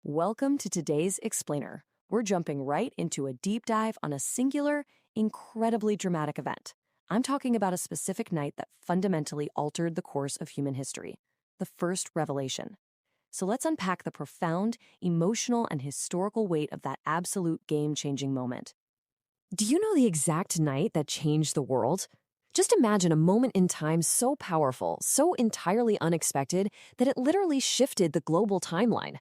Welcome to today's Explainer. We're jumping right into a deep dive on a singular, incredibly dramatic event. I'm talking about a specific night that fundamentally altered the course of human history, the first revelation. So let's unpack the profound, emotional, and historical weight of that absolute game-changing moment. Do you know the exact night that changed the world? Just imagine a moment in time so powerful, so entirely unexpected, that it literally shifted the global timeline.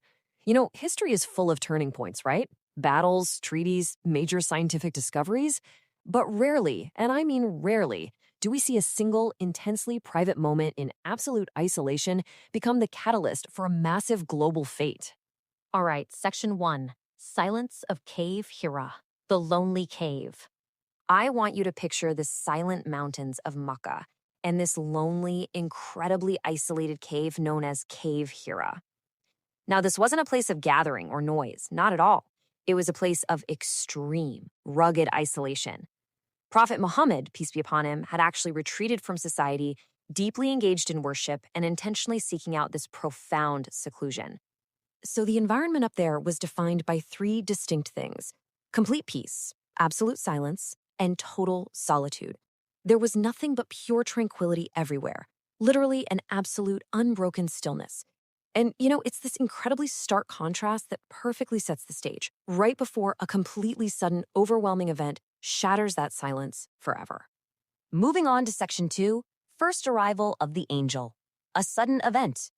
You know, history is full of turning points, right? Battles, treaties, major scientific discoveries. But rarely, and I mean rarely, do we see a single, intensely private moment in absolute isolation become the catalyst for a massive global fate. All right, Section 1, Silence of Cave Hira, the Lonely Cave. I want you to picture the silent mountains of Makkah and this lonely, incredibly isolated cave known as Cave Hira. Now, this wasn't a place of gathering or noise, not at all. It was a place of extreme, rugged isolation. Prophet Muhammad, peace be upon him, had actually retreated from society, deeply engaged in worship, and intentionally seeking out this profound seclusion. So the environment up there was defined by three distinct things: complete peace, absolute silence, and total solitude. There was nothing but pure tranquility everywhere, literally an absolute unbroken stillness. And, you know, it's this incredibly stark contrast that perfectly sets the stage, right before a completely sudden, overwhelming event shatters that silence forever. Moving on to Section 2, First Arrival of the Angel, a sudden event.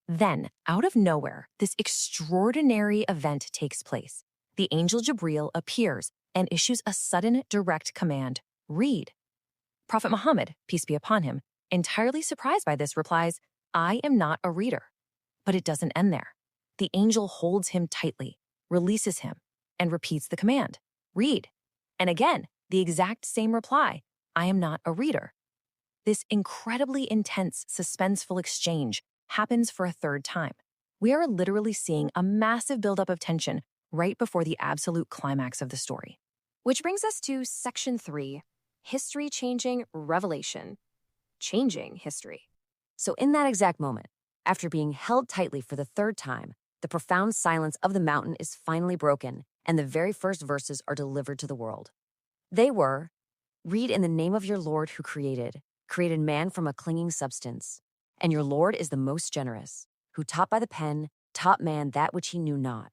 Then, out of nowhere, this extraordinary event takes place. The angel Jibril appears and issues a sudden, direct command: read. Prophet Muhammad, peace be upon him, entirely surprised by this, replies, "I am not a reader." But it doesn't end there. The angel holds him tightly, releases him, and repeats the command: read. And again, the exact same reply: "I am not a reader." This incredibly intense, suspenseful exchange happens for a third time. We are literally seeing a massive buildup of tension right before the absolute climax of the story. Which brings us to Section 3, History-Changing Revelation. Changing history. So in that exact moment, after being held tightly for the third time, the profound silence of the mountain is finally broken, and the very first verses are delivered to the world. They were, "Read in the name of your Lord who created man from a clinging substance. And your Lord is the most generous, who taught by the pen, taught man that which he knew not."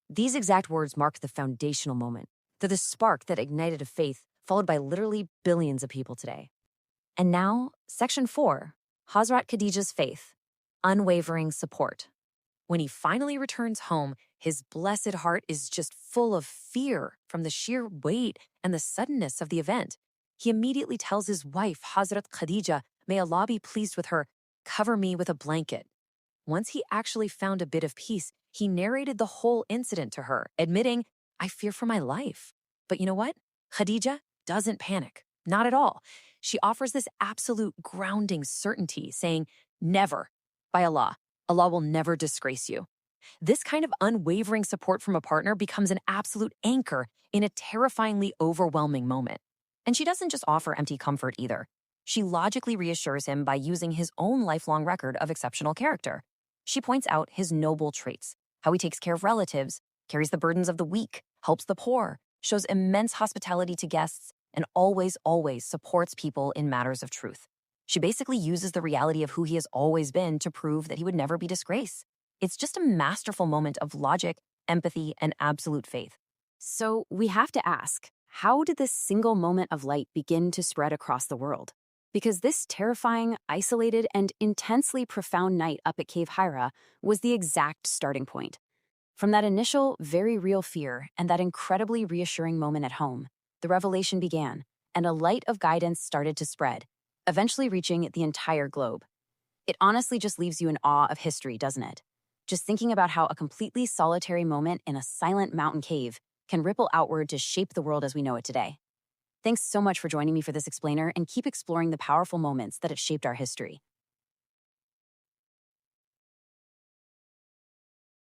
These exact words mark the foundational moment. They're the spark that ignited a faith followed by literally billions of people today. And now, Section 4, Hazrat Khadija's faith. Unwavering support. When he finally returns home, his blessed heart is just full of fear from the sheer weight and the suddenness of the event. He immediately tells his wife, Hazrat Khadija, may Allah be pleased with her, "Cover me with a blanket." Once he actually found a bit of peace, he narrated the whole incident to her, admitting, "I fear for my life." But you know what? Khadija doesn't panic. Not at all. She offers this absolute grounding certainty, saying, "Never. By Allah, Allah will never disgrace you." This kind of unwavering support from a partner becomes an absolute anchor in a terrifyingly overwhelming moment. And she doesn't just offer empty comfort either. She logically reassures him by using his own lifelong record of exceptional character. She points out his noble traits, how he takes care of relatives, carries the burdens of the weak, helps the poor, shows immense hospitality to guests, and always supports people in matters of truth. She basically uses the reality of who he has always been to prove that he would never be disgraced. It's just a masterful moment of logic, empathy, and absolute faith. So we have to ask, how did this single moment of light begin to spread across the world? Because this terrifying, isolated, and intensely profound night up at Cave Hira was the exact starting point. From that initial, very real fear and that incredibly reassuring moment at home, the revelation began, and a light of guidance started to spread, eventually reaching the entire globe. It honestly just leaves you in awe of history, doesn't it? Just thinking about how a completely solitary moment in a silent mountain cave can ripple outward to shape the world as we know it today. Thanks so much for joining me for this explainer, and keep exploring the powerful moments that have shaped our history.